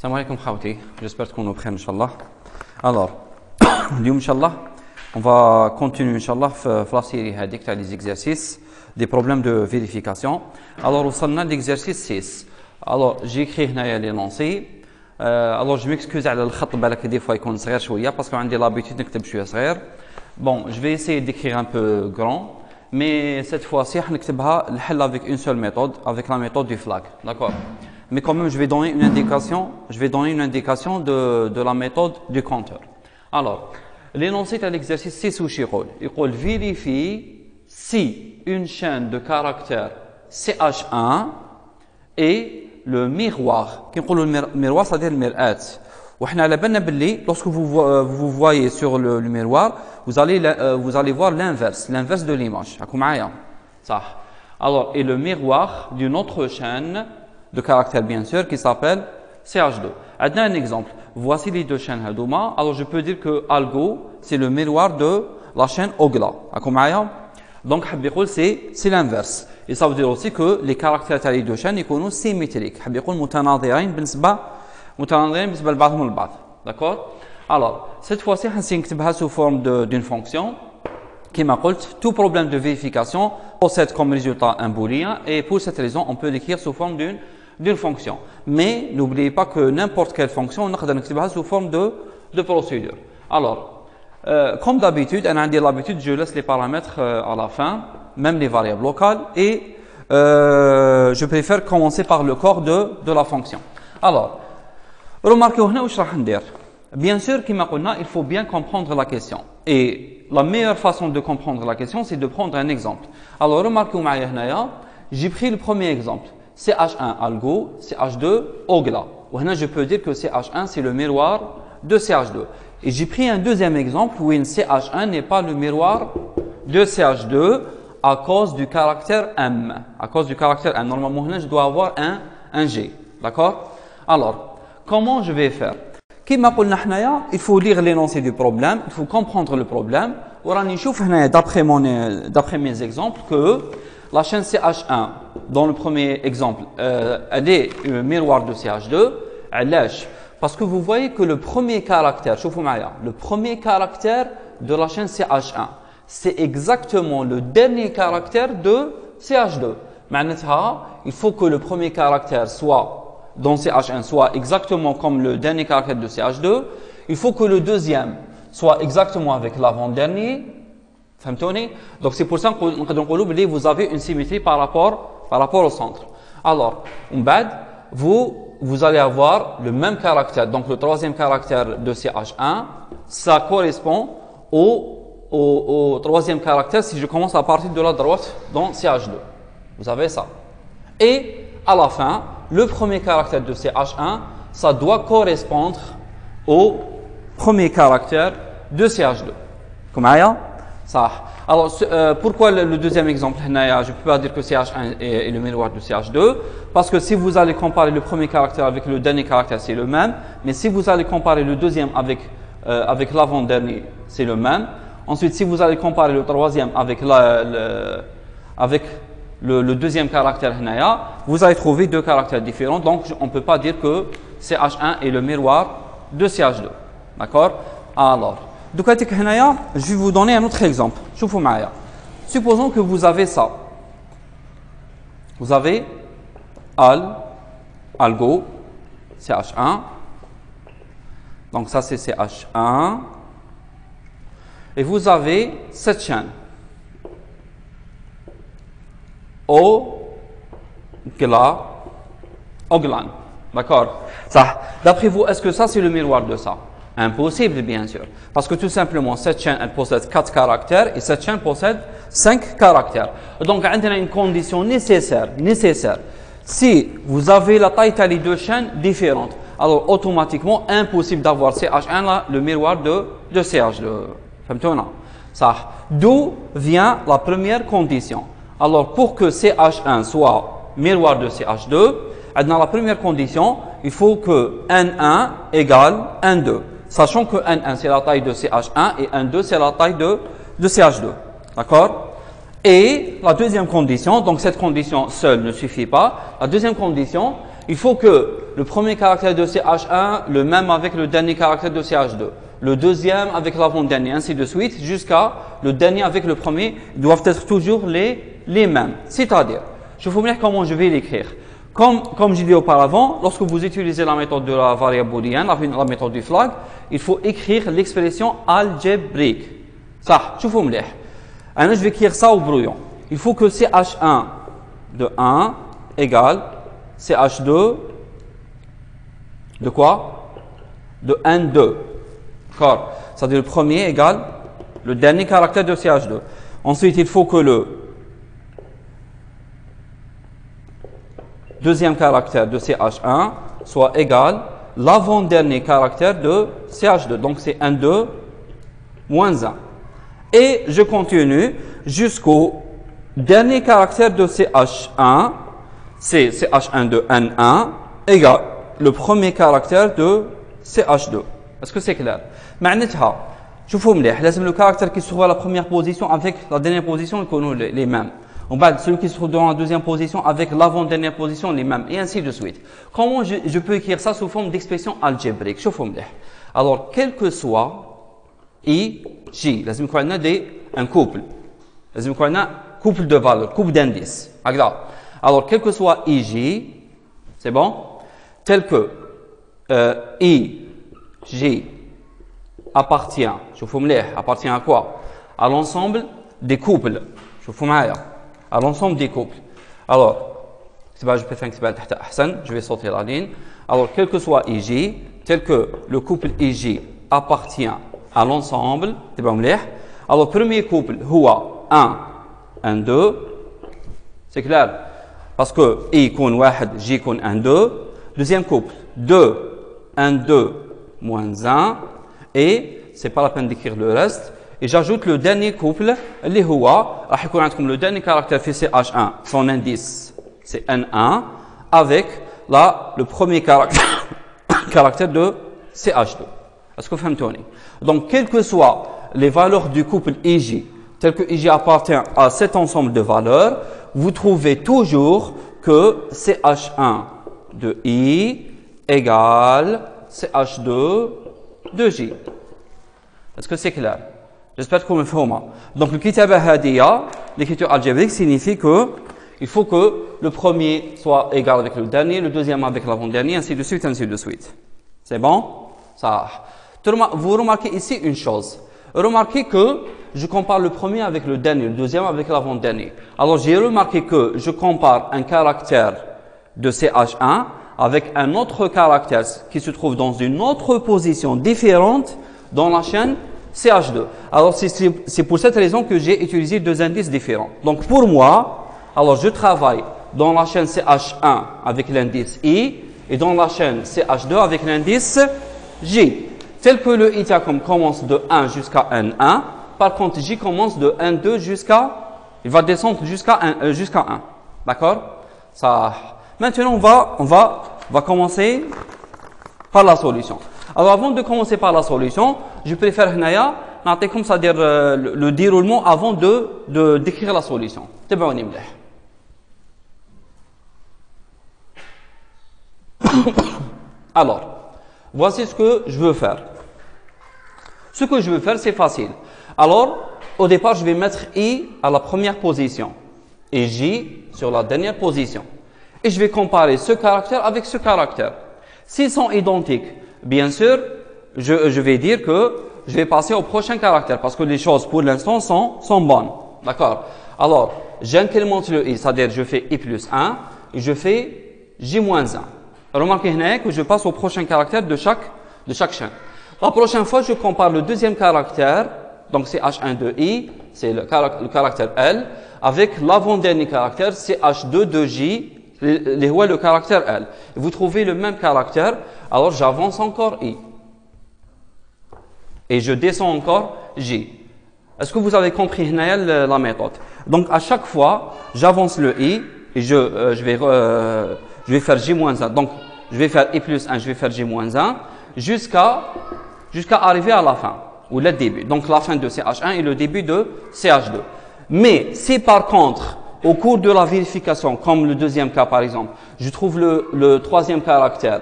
Salam alaikum khawti, j'espère qu'on est prêt Inch'Allah. Alors, Inch'Allah, on va continuer Inch'Allah la série avec des exercices, des problèmes de vérification. Alors, on a l'exercice 6. Alors, j'ai écrit les lancers. Alors, je m'excuse à l'khat des fois il est صغير شوية parce qu'on a l'habitude de نكتب شوية صغير. Bon, je vais essayer d'écrire un peu grand, mais cette fois-ci, on va l'écrire avec une seule méthode, avec la méthode du flag. D'accord? Mais quand même, je vais donner une indication de la méthode du compteur. Alors, l'énoncé de l'exercice 6 où il vérifie si une chaîne de caractères CH1 et le miroir. Qui le miroir, c'est-à-dire le mirat. Lorsque vous voyez sur le miroir, vous allez voir l'inverse de l'image. Alors, et le miroir d'une autre chaîne de caractère bien sûr qui s'appelle CH2. Maintenant un exemple. Voici les deux chaînes Hadouma. Alors je peux dire que Algo c'est le miroir de la chaîne Ogla. Donc c'est l'inverse. Et ça veut dire aussi que les caractères des deux chaînes sont symétriques. D'accord? Alors cette fois-ci on va sous forme d'une fonction qui m'a dit tout problème de vérification possède comme résultat un booléen et pour cette raison on peut l'écrire sous forme d'une fonction. Mais n'oubliez pas que n'importe quelle fonction, on peut l'écrire sous forme de procédure. Alors, comme d'habitude, je laisse les paramètres à la fin, même les variables locales, et je préfère commencer par le corps de la fonction. Alors, remarquez bien sûr, il faut bien comprendre la question. Et la meilleure façon de comprendre la question, c'est de prendre un exemple. Alors, remarquez, j'ai pris le premier exemple. CH1 Algo, CH2 Ogla. Je peux dire que CH1 c'est le miroir de CH2. Et j'ai pris un deuxième exemple où CH1 n'est pas le miroir de CH2 à cause du caractère M. À cause du caractère M. Normalement, je dois avoir un G. D'accord? Alors, comment je vais faire? Il faut lire l'énoncé du problème, il faut comprendre le problème. D'après mes exemples, que la chaîne CH1, dans le premier exemple, elle est le miroir de CH2. Parce que vous voyez que le premier caractère, le premier caractère de la chaîne CH1, c'est exactement le dernier caractère de CH2. Il faut que le premier caractère soit dans CH1 soit exactement comme le dernier caractère de CH2. Il faut que le deuxième soit exactement avec l'avant-dernier. Donc c'est pour ça que vous avez une symétrie par rapport au centre. Alors, vous allez avoir le même caractère. Donc le troisième caractère de CH1, ça correspond au troisième caractère si je commence à partir de la droite dans CH2. Vous avez ça. Et à la fin, le premier caractère de CH1, ça doit correspondre au premier caractère de CH2. Comment ça. Alors, pourquoi le deuxième exemple, je ne peux pas dire que CH1 est le miroir de CH2, parce que si vous allez comparer le premier caractère avec le dernier caractère, c'est le même, mais si vous allez comparer le deuxième avec l'avant-dernier, c'est le même. Ensuite, si vous allez comparer le troisième avec le deuxième caractère, vous allez trouver deux caractères différents, donc on ne peut pas dire que CH1 est le miroir de CH2. D'accord? Alors, je vais vous donner un autre exemple. Supposons que vous avez ça. Vous avez Algo, CH1. Donc ça c'est CH1. Et vous avez cette chaîne. Oglan. D'accord? Ça. D'après vous, est-ce que ça c'est le miroir de ça? Impossible, bien sûr. Parce que tout simplement, cette chaîne, elle possède 4 caractères et cette chaîne possède 5 caractères. Donc, on a une condition nécessaire. Si vous avez la taille des deux chaînes différentes, alors automatiquement, impossible d'avoir CH1 là, le miroir de CH2. Ça. D'où vient la première condition? Alors, pour que CH1 soit miroir de CH2, dans la première condition, il faut que N1 égale N2. Sachant que N1 c'est la taille de CH1 et N2 c'est la taille de CH2. D'accord? Et la deuxième condition, donc cette condition seule ne suffit pas. La deuxième condition, il faut que le premier caractère de CH1, le même avec le dernier caractère de CH2. Le deuxième avec l'avant-dernier, ainsi de suite, jusqu'à le dernier avec le premier, ils doivent être toujours les mêmes. C'est-à-dire, je vais vous montrer comment je vais l'écrire. Comme j'ai dit auparavant, lorsque vous utilisez la méthode de la variable booléenne, la méthode du flag, il faut écrire l'expression algébrique. Ça, je vous montrer. Je vais écrire ça au brouillon. Il faut que CH1 de 1 égale CH2 de quoi? De N2. D'accord? C'est-à-dire le premier égale le dernier caractère de CH2. Ensuite, il faut que le deuxième caractère de CH1 soit égal l'avant-dernier caractère de CH2. Donc, c'est N2 moins 1. Et je continue jusqu'au dernier caractère de CH1, c'est CH1 de N1 égale le premier caractère de CH2. Est-ce que c'est clair? معناتها شوفوا مليح لازم le caractère qui se trouve à la première position avec la dernière position يكونوا les mêmes. On va celui qui se trouve dans la deuxième position avec l'avant-dernière position les mêmes et ainsi de suite. Comment je peux écrire ça sous forme d'expression algébrique? شوفوا مليح. Alors quel que soit I, J, لازم يكون عندنا un couple. لازم يكون عندنا couple de valeurs, couple d'indices. Alors quel que soit IJ, c'est bon? Tel que I, J appartient, appartient à quoi? À l'ensemble des couples. À l'ensemble des couples. Alors, je vais sauter la ligne. Alors, quel que soit IJ, tel que le couple IJ appartient à l'ensemble, alors, premier couple, Hua 1, 2, c'est clair? Parce que I compte 1, J compte 1, 2. Deuxième couple, 2, 1, 2, moins 1. Et c'est pas la peine d'écrire le reste. Et j'ajoute le dernier couple, les Hua. Le dernier caractère fait CH1, son indice, c'est N1, avec le premier caractère de CH2. Est-ce que vous comprenez? Donc, quelles que soient les valeurs du couple IJ, tel que IJ appartient à cet ensemble de valeurs, vous trouvez toujours que CH1 de I égale CH2 de J. Est-ce que c'est clair? J'espère que vous me faites. Donc, l'écriture algébrique signifie que il faut que le premier soit égal avec le dernier, le deuxième avec l'avant-dernier, ainsi de suite, ainsi de suite. C'est bon? Ça. Vous remarquez ici une chose. Remarquez que je compare le premier avec le dernier, le deuxième avec l'avant-dernier. Alors, j'ai remarqué que je compare un caractère de CH1 avec un autre caractère qui se trouve dans une autre position différente dans la chaîne CH2. Alors, c'est pour cette raison que j'ai utilisé deux indices différents. Donc, pour moi, alors je travaille dans la chaîne CH1 avec l'indice I et dans la chaîne CH2 avec l'indice J. Tel que le Itacom commence de 1 jusqu'à N1, par contre, J commence de N2 jusqu'à, il va descendre jusqu'à 1. D'accord? Ça. Maintenant, on va commencer par la solution. Alors, avant de commencer par la solution, je préfère c'est-à-dire le déroulement avant de décrire la solution. Alors, voici ce que je veux faire. Ce que je veux faire, c'est facile. Alors, au départ, je vais mettre I à la première position et J sur la dernière position. Et je vais comparer ce caractère avec ce caractère. S'ils sont identiques, bien sûr, je vais dire que je vais passer au prochain caractère parce que les choses pour l'instant sont bonnes. D'accord? Alors, j'incrémente le I, c'est-à-dire je fais I plus 1 et je fais J moins 1. Remarquez que je passe au prochain caractère de chaque chaîne. La prochaine fois, je compare le deuxième caractère, donc c'est H1 de I, c'est le caractère L, avec l'avant-dernier caractère, c'est H2 de J, le caractère L. Et vous trouvez le même caractère, alors j'avance encore I. Et je descends encore J. Est-ce que vous avez compris la méthode? Donc à chaque fois, j'avance le I et je vais faire J moins 1. Donc je vais faire I plus 1, je vais faire J moins 1 jusqu'à arriver à la fin ou le début. Donc la fin de CH1 et le début de CH2. Mais si par contre au cours de la vérification, comme le deuxième cas par exemple, je trouve le troisième caractère,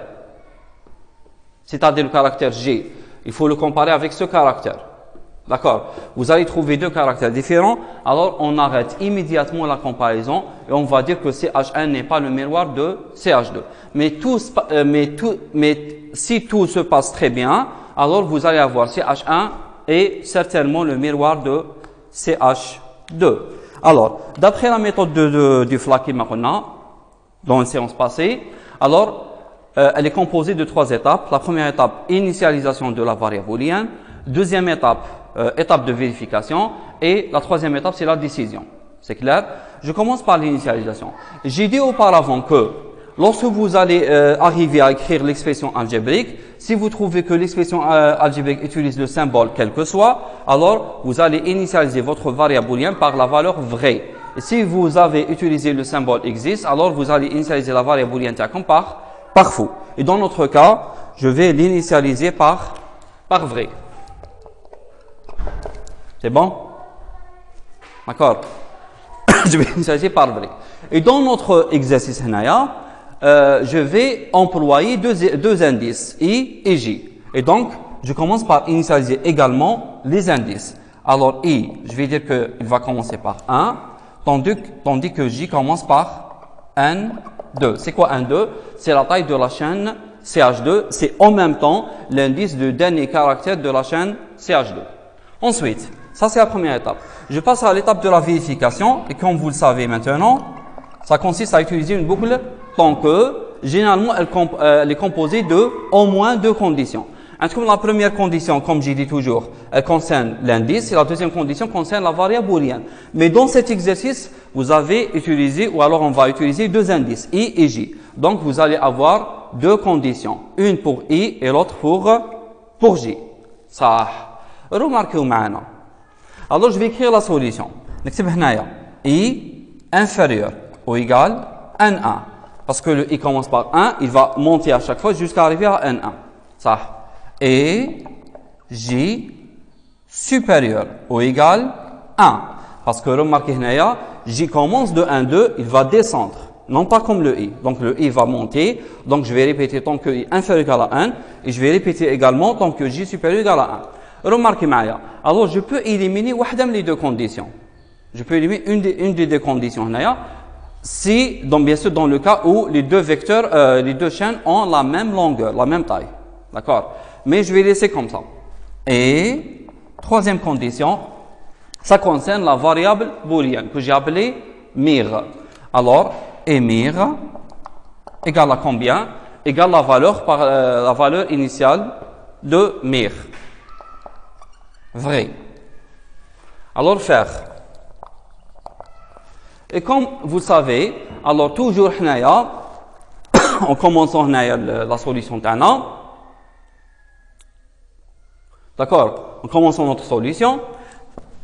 c'est-à-dire le caractère G, il faut le comparer avec ce caractère. D'accord? Vous allez trouver deux caractères différents, alors on arrête immédiatement la comparaison et on va dire que CH1 n'est pas le miroir de CH2. Mais si tout se passe très bien, alors vous allez avoir CH1 est certainement le miroir de CH2. Alors, d'après la méthode du Flaky Marona, dans une séance passée, alors, elle est composée de trois étapes. La première étape, initialisation de la variable booléenne. Deuxième étape, étape de vérification. Et la troisième étape, c'est la décision. C'est clair? Je commence par l'initialisation. J'ai dit auparavant que lorsque vous allez arriver à écrire l'expression algébrique, si vous trouvez que l'expression algébrique utilise le symbole quel que soit, alors vous allez initialiser votre variable booléenne par la valeur vraie. Et si vous avez utilisé le symbole existe, alors vous allez initialiser la variable booléenne comme par faux. Et dans notre cas, je vais l'initialiser par vrai. C'est bon? D'accord? Je vais initialiser par vrai. Et dans notre exercice je vais employer deux indices, I et J. Et donc, je commence par initialiser également les indices. Alors, I, je vais dire qu'il va commencer par 1, tandis que J commence par N2. C'est quoi N2? C'est la taille de la chaîne CH2. C'est en même temps l'indice du dernier caractère de la chaîne CH2. Ensuite, ça c'est la première étape. Je passe à l'étape de la vérification. Et comme vous le savez maintenant, ça consiste à utiliser une boucle tant que, généralement, elle est composée de au moins deux conditions. La première condition, comme j'ai dit toujours, elle concerne l'indice et la deuxième condition concerne la variable booléenne. Mais dans cet exercice, vous avez utilisé, ou alors on va utiliser deux indices, I et J. Donc, vous allez avoir deux conditions. Une pour I et l'autre pour J. Ça, remarquez معنا. Alors, je vais écrire la solution. نكتب هنايا I inférieur ou égal N1. Parce que le I commence par 1, il va monter à chaque fois jusqu'à arriver à N1. Ça. Et J supérieur ou égal 1. Parce que remarquez, J commence de 1, 2, il va descendre. Non pas comme le I. Donc le I va monter. Donc je vais répéter tant que I inférieur égal à 1. Et je vais répéter également tant que J supérieur égal à 1. Remarquez, alors je peux éliminer les deux conditions. Je peux éliminer une des deux conditions. Si, donc bien sûr, dans le cas où les deux vecteurs, les deux chaînes ont la même longueur, la même taille. D'accord? Mais je vais laisser comme ça. Et, troisième condition, ça concerne la variable booléenne que j'ai appelée mir. Alors, et mir égale à combien? Égale la valeur par la valeur initiale de mir. Vrai. Alors, faire. Et comme vous savez, alors toujours en commençant la solution Tana, d'accord, en commençant notre solution,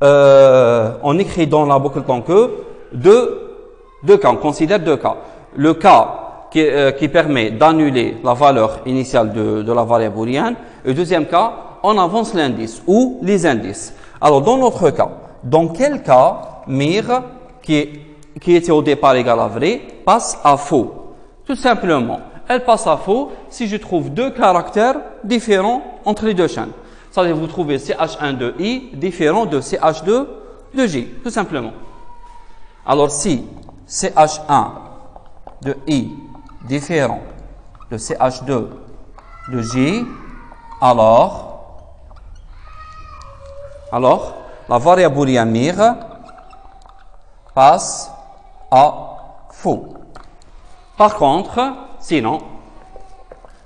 on écrit dans la boucle tant que deux cas, on considère deux cas. Le cas qui permet d'annuler la valeur initiale de la variable booléenne, et le deuxième cas, on avance l'indice ou les indices. Alors dans notre cas, dans quel cas mir qui était au départ égal à vrai, passe à faux. Tout simplement, elle passe à faux si je trouve deux caractères différents entre les deux chaînes. C'est-à-dire vous trouvez CH1 de I différent de CH2 de J, tout simplement. Alors si CH1 de I différent de CH2 de J, alors la variable booléenne mir passe à faux. Par contre, sinon,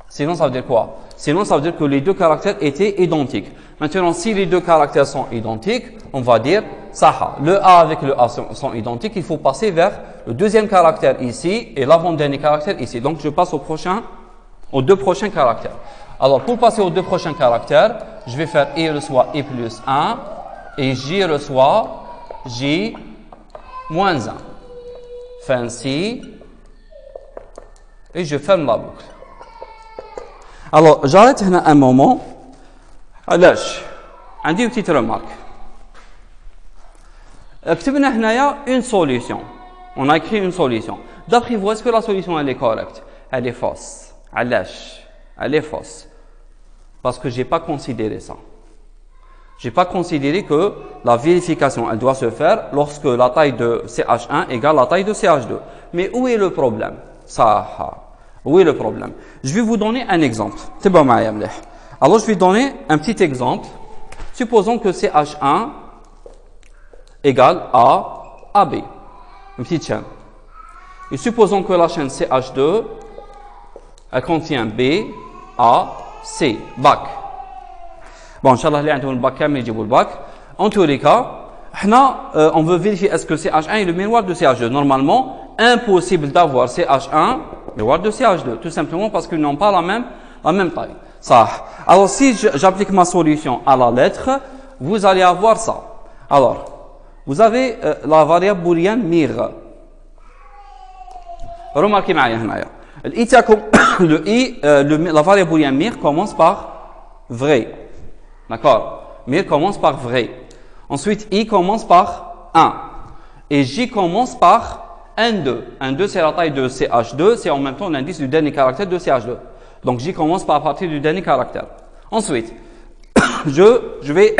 ça veut dire quoi? Sinon, ça veut dire que les deux caractères étaient identiques. Maintenant, si les deux caractères sont identiques, on va dire Saha. Le A avec le A sont identiques. Il faut passer vers le deuxième caractère ici et l'avant-dernier caractère ici. Donc, je passe aux deux prochains caractères. Alors, pour passer aux deux prochains caractères, je vais faire I reçoit I plus 1 et J reçoit J moins 1. Fin ainsi. Et je ferme la boucle. Alors, j'arrête un moment. علاش عندي une petite remarque. كتبنا هنايا une solution. On a écrit une solution. D'après vous, est-ce que la solution elle est correcte? Elle est fausse. Elle est fausse. Parce que je n'ai pas considéré ça. Je n'ai pas considéré que la vérification, elle doit se faire lorsque la taille de CH1 égale la taille de CH2. Mais où est le problème? Où est le problème? Je vais vous donner un exemple. Alors, je vais donner un petit exemple. Supposons que CH1 égale à AB. Une petite chaîne. Et supposons que la chaîne CH2, elle contient B, A, C, bac. Bon, Inch'Allah, les gens le bac, mais le bac. En tous les cas, on veut vérifier est-ce que CH1 est le miroir de CH2. Normalement, impossible d'avoir CH1 miroir de CH2. Tout simplement parce qu'ils n'ont pas la même taille. Ça. Alors, si j'applique ma solution à la lettre, vous allez avoir ça. Alors, vous avez la variable booléenne mir. Remarquez la variable booléenne mir commence par vrai. D'accord? Mir commence par vrai. Ensuite, i commence par 1. Et j commence par n2. N2, c'est la taille de CH2. C'est en même temps l'indice du dernier caractère de CH2. Donc, j commence par partir du dernier caractère. Ensuite, je vais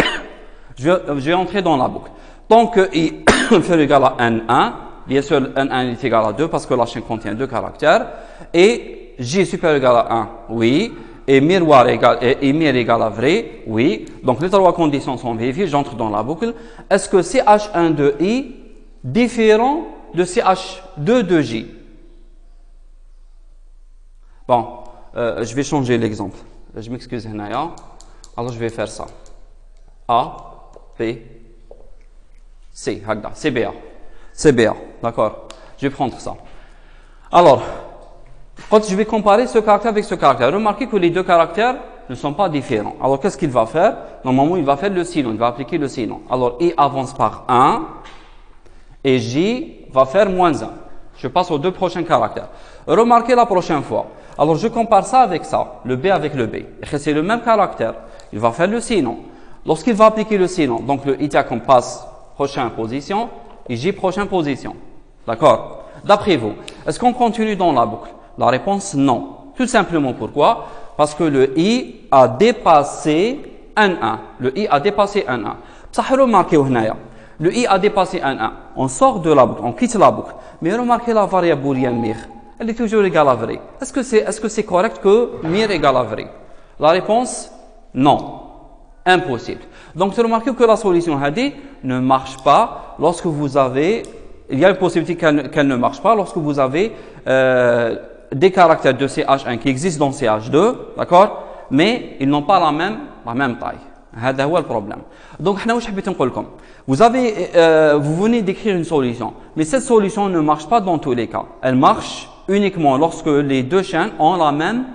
entrer dans la boucle. Donc, i fait égal à n1. Bien sûr, n1 est égal à 2 parce que la chaîne contient 2 caractères. Et j est supérieur ou égal à 1, oui. Et mir égal à vrai, oui. Donc, les trois conditions sont vérifiées. J'entre dans la boucle. Est-ce que CH1 de I différent de CH2 de J? Bon, je vais changer l'exemple. Je m'excuse, Henaya. Alors, je vais faire ça. A, B, C, Hagda, CBA. CBA, d'accord. Je vais prendre ça. Alors, quand je vais comparer ce caractère avec ce caractère, remarquez que les deux caractères ne sont pas différents. Alors, qu'est-ce qu'il va faire? Normalement, il va faire le sinon, il va appliquer le sinon. Alors, I avance par 1 et J va faire moins 1. Je passe aux deux prochains caractères. Remarquez la prochaine fois. Alors, je compare ça avec ça, le B avec le B. C'est le même caractère. Il va faire le sinon. Lorsqu'il va appliquer le sinon, donc le itiacom passe prochaine position et J prochaine position. D'accord? D'après vous, est-ce qu'on continue dans la boucle? La réponse, non. Tout simplement pourquoi? Parce que le I a dépassé N1. Le I a dépassé N1. Ça, remarquez, le I a dépassé N1. On sort de la boucle, on quitte la boucle. Mais remarquez la variable booléenne mir. Elle est toujours égale à vrai. Est-ce que c'est correct que mir égale à vrai? La réponse, non. Impossible. Donc, remarquez que la solution Hadi ne marche pas lorsque vous avez, il y a une possibilité qu'elle ne marche pas lorsque vous avez des caractères de CH1 qui existent dans CH2, d'accord? Mais ils n'ont pas la même taille. C'est le problème. Donc, vous venez d'écrire une solution, mais cette solution ne marche pas dans tous les cas. Elle marche uniquement lorsque les deux chaînes ont la même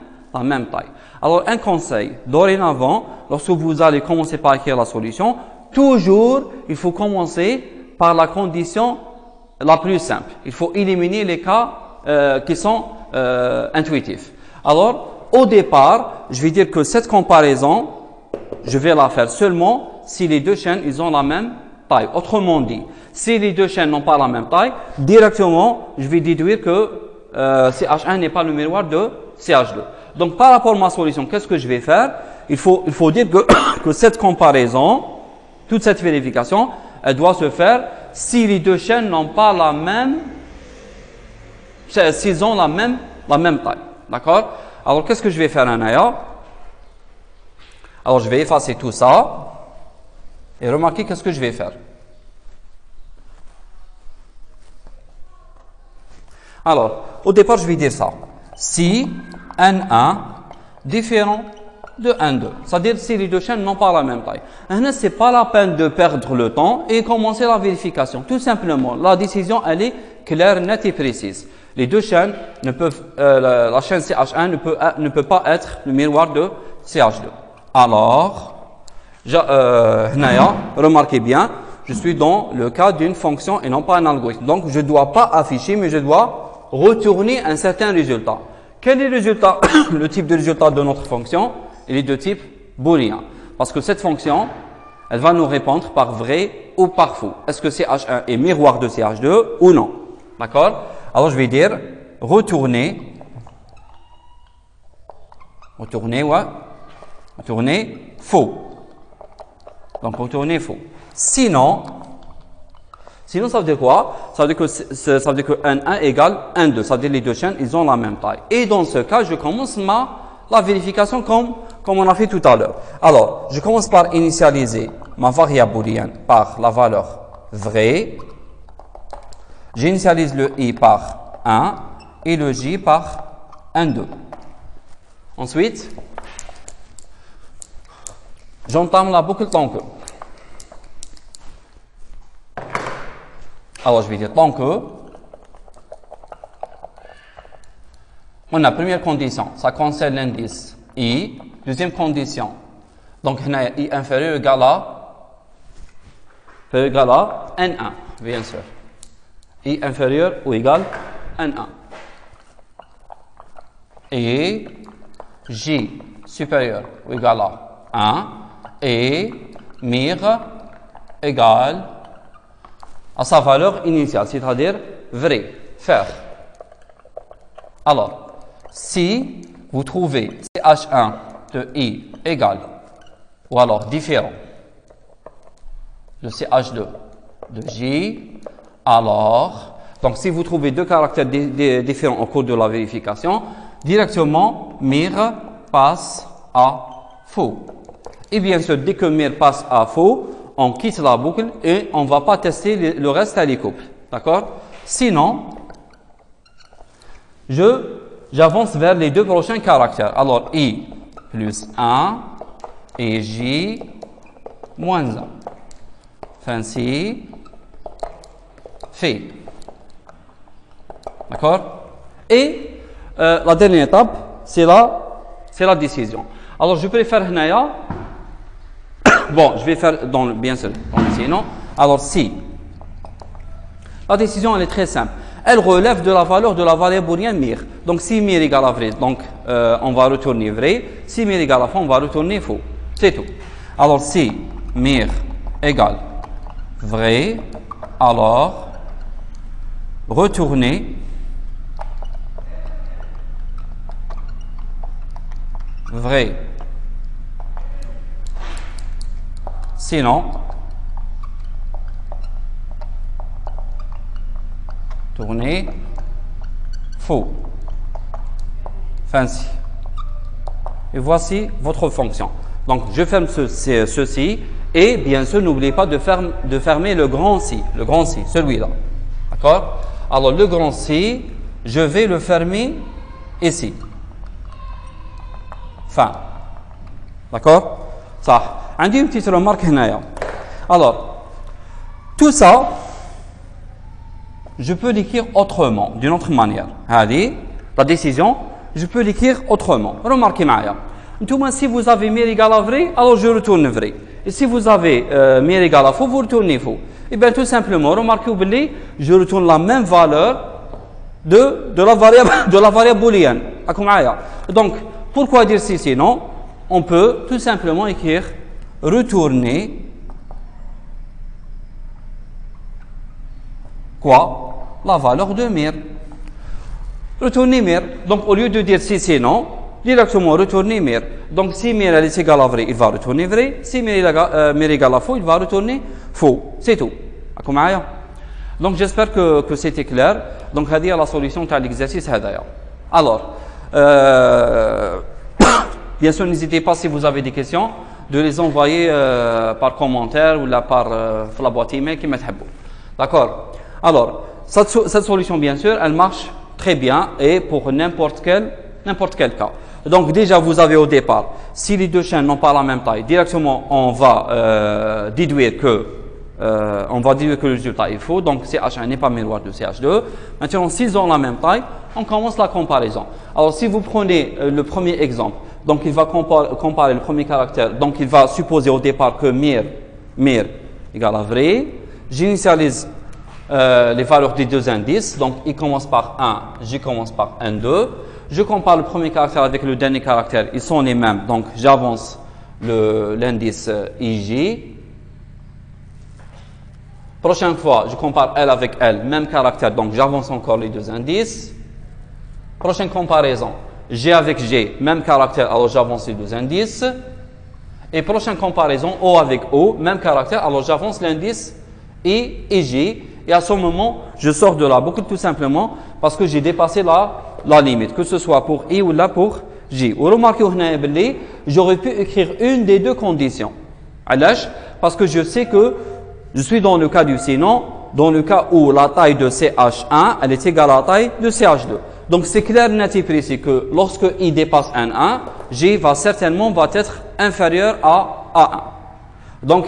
taille. Alors, un conseil, dorénavant, lorsque vous allez commencer par écrire la solution, toujours, il faut commencer par la condition la plus simple. Il faut éliminer les cas qui sont intuitifs. Alors, au départ, je vais dire que cette comparaison, je vais la faire seulement si les deux chaînes, ils ont la même taille. Autrement dit, si les deux chaînes n'ont pas la même taille, directement, je vais déduire que CH1 n'est pas le miroir de CH2. Donc, par rapport à ma solution, qu'est-ce que je vais faire? Il faut dire que cette comparaison, toute cette vérification, elle doit se faire si les deux chaînes n'ont pas la même, s'ils ont la même taille. D'accord? Alors, qu'est-ce que je vais faire, Anaya? Alors, je vais effacer tout ça. Et remarquez qu'est-ce que je vais faire. Alors, au départ, je vais dire ça. Si N1 différent de N2. C'est-à-dire si les deux chaînes n'ont pas la même taille. Ce n'est pas la peine de perdre le temps et commencer la vérification. Tout simplement, la décision, elle est claire, nette et précise. Les deux chaînes ne peuvent, la chaîne CH1 ne peut pas être le miroir de CH2. Alors, remarquez bien, je suis dans le cas d'une fonction et non pas un algorithme. Donc, je ne dois pas afficher, mais je dois retourner un certain résultat. Quel est le résultat? Le type de résultat de notre fonction? Il est de type booléen. Parce que cette fonction, elle va nous répondre par vrai ou par faux. Est-ce que CH1 est miroir de CH2 ou non? D'accord? Alors je vais dire retourner. Retourner, ouais. Retourner faux. Donc retourner faux. Sinon, ça veut dire quoi? Ça veut dire que n1 égale n2. Ça veut dire que les deux chaînes, ils ont la même taille. Et dans ce cas, je commence la vérification comme on a fait tout à l'heure. Alors, je commence par initialiser ma variable booléenne par la valeur vraie. J'initialise le i par 1 et le j par 1,2. Ensuite, j'entame la boucle tant que. Alors, je vais dire tant que. On a première condition, ça concerne l'indice i. Deuxième condition, donc i inférieur égal à n1, bien sûr. I inférieur ou égal n1. Et j supérieur ou égal à 1. Et mir égale à sa valeur initiale, c'est-à-dire vrai, faire. Alors, si vous trouvez CH1 de I égale, ou alors différent de CH2 de J, alors, donc si vous trouvez deux caractères différents au cours de la vérification, directement, mir passe à faux. Et bien sûr, dès que mir passe à faux, on quitte la boucle et on ne va pas tester le reste à les couples. D'accord? Sinon, j'avance vers les deux prochains caractères. Alors, I plus 1 et J moins 1. Fancy, fait. D'accord? Et la dernière étape, c'est la décision. Alors, je préfère Hnaya. Bon, je vais faire bien sûr, sinon. Alors, si. La décision, elle est très simple. Elle relève de la valeur de la variable booléenne mir. Donc, si mir égale à vrai, donc on va retourner vrai. Si mir égale à faux, on va retourner faux. C'est tout. Alors, si mir égale vrai, alors retourner vrai. Sinon, tourner faux. Fancy. Et voici votre fonction. Donc, je ferme ceci et bien sûr, n'oubliez pas de fermer le grand si, celui-là. D'accord? Alors, le grand si, je vais le fermer ici. Fin. D'accord? Ça. عندي une petite remarque هنايا. Alors, tout ça, je peux l'écrire autrement, d'une autre manière. Allez, la décision, je peux l'écrire autrement. Remarquez معايا. Si vous avez mir égal à vrai, alors je retourne vrai. Et si vous avez mir égal à faux, vous retournez faux. Et bien tout simplement, remarquez que je retourne la même valeur de la variable booléenne. Donc, pourquoi dire ceci? Non, on peut tout simplement écrire retourner quoi? La valeur de mir. Retourner mir. Donc, au lieu de dire si non, directement retourner mir. Donc, si mir est égal à vrai, il va retourner vrai. Si mir est égal à faux, il va retourner faux. C'est tout. Donc, j'espère que c'était clair. Donc, c'est la solution de l'exercice. Alors, bien sûr, n'hésitez pas si vous avez des questions de les envoyer par commentaire ou par la boîte email qui m'est D'accord? Alors, cette solution, bien sûr, elle marche très bien et pour n'importe quel cas. Donc, déjà, vous avez au départ, si les deux chaînes n'ont pas la même taille, directement, on va déduire que le résultat est faux. Donc, CH1 n'est pas miroir de CH2. Maintenant, s'ils ont la même taille, on commence la comparaison. Alors, si vous prenez le premier exemple, donc il va comparer le premier caractère. Donc, il va supposer au départ que mir égale à vrai. J'initialise les valeurs des deux indices. Donc, il commence par 1, J commence par 1, 2. Je compare le premier caractère avec le dernier caractère. Ils sont les mêmes. Donc, j'avance l'indice IJ. Prochaine fois, je compare elle avec elle, même caractère, donc j'avance encore les deux indices. Prochaine comparaison, G avec G, même caractère, alors j'avance les deux indices. Et prochaine comparaison, O avec O, même caractère, alors j'avance l'indice I et J. Et à ce moment, je sors de la boucle tout simplement parce que j'ai dépassé la limite, que ce soit pour I ou là pour J. Ou remarquez, j'aurais pu écrire une des deux conditions. Parce que je sais que je suis dans le cas du sinon, dans le cas où la taille de CH1, elle est égale à la taille de CH2. Donc c'est clair, net et précis que lorsque I dépasse N1, J va être inférieur à A1. Donc,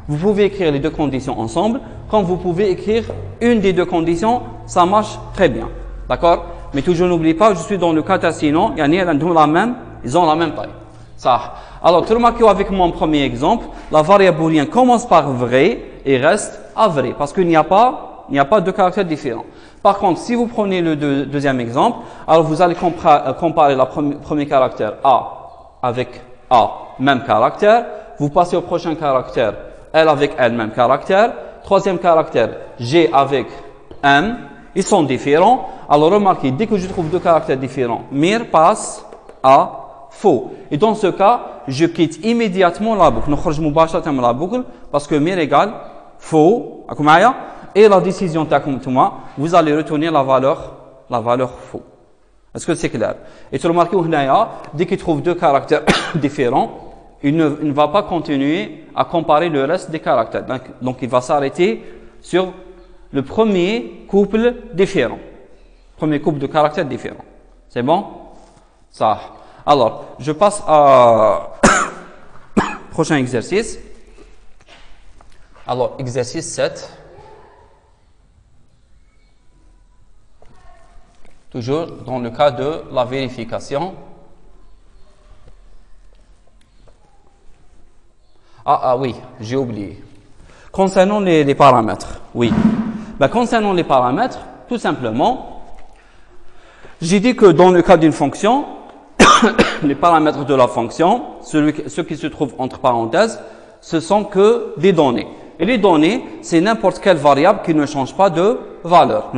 vous pouvez écrire les deux conditions ensemble. Quand vous pouvez écrire une des deux conditions, ça marche très bien. D'accord? Mais toujours n'oubliez pas, je suis dans le cas sinon, ils ont la même taille. Ça. Alors, tu remarques avec mon premier exemple, la variable booléenne commence par vrai et reste à vrai, parce qu'il n'y a pas deux caractères différents. Par contre, si vous prenez le deuxième exemple, alors vous allez comparer le premier caractère A avec A, même caractère. Vous passez au prochain caractère, L avec L, même caractère. Troisième caractère, G avec M. Ils sont différents. Alors remarquez, dès que je trouve deux caractères différents, mir passe à faux. Et dans ce cas, je quitte immédiatement la boucle. La boucle parce que mir égale faux. Et la décision vous allez retourner la valeur faux. Est-ce que c'est clair? Et tu remarques, dès qu'il trouve deux caractères différents, il ne va pas continuer à comparer le reste des caractères. Donc il va s'arrêter sur le premier couple différent. Premier couple de caractères différents. C'est bon? Ça. Alors, je passe à prochain exercice. Alors, exercice 7. Toujours dans le cas de la vérification. Oui, j'ai oublié. Concernant les paramètres, oui. Concernant les paramètres, tout simplement, j'ai dit que dans le cas d'une fonction, les paramètres de la fonction, ceux qui se trouvent entre parenthèses, ce sont que des données. Et les données, c'est n'importe quelle variable qui ne change pas de valeur.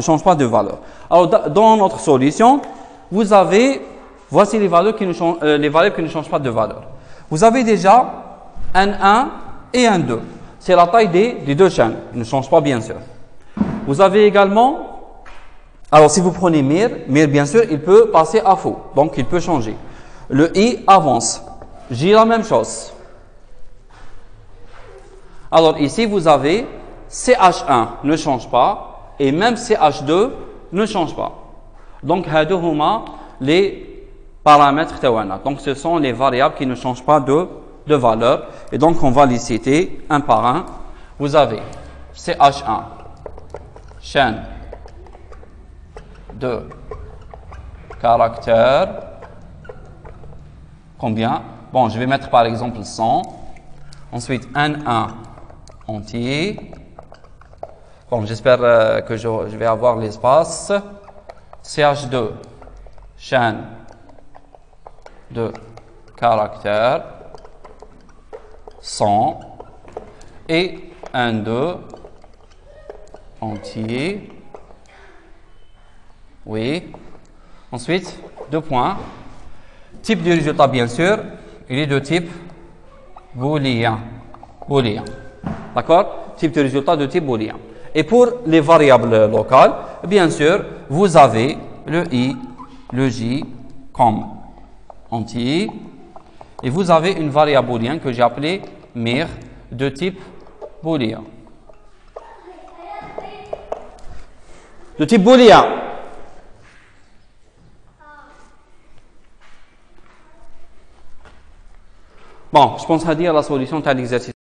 Alors, dans notre solution, vous avez, voici les variables qui ne changent pas de valeur. Vous avez déjà N1 et N2. C'est la taille des deux chaînes. Ils ne changent pas, bien sûr. Vous avez également, alors si vous prenez mir, bien sûr, il peut passer à faux. Donc, il peut changer. Le I avance. J, la même chose. Alors ici, vous avez CH1 ne change pas et même CH2 ne change pas. Donc, les paramètres tawana. Donc, ce sont les variables qui ne changent pas de valeur. Et donc, on va les citer un par un. Vous avez CH1, chaîne de caractères. Combien? Bon, je vais mettre par exemple 100. Ensuite, N1 entier. Bon, j'espère que je vais avoir l'espace. CH2, chaîne de caractères, 100. Et N2 entier. Oui. Ensuite, deux points. Type de résultat, bien sûr, il est de type booléen. D'accord? Type de résultat de type booléen. Et pour les variables locales, bien sûr, vous avez le I, le J comme entier. Et vous avez une variable booléenne que j'ai appelée mir de type booléen. De type booléen. Bon, je pense à dire la solution à l'exercice.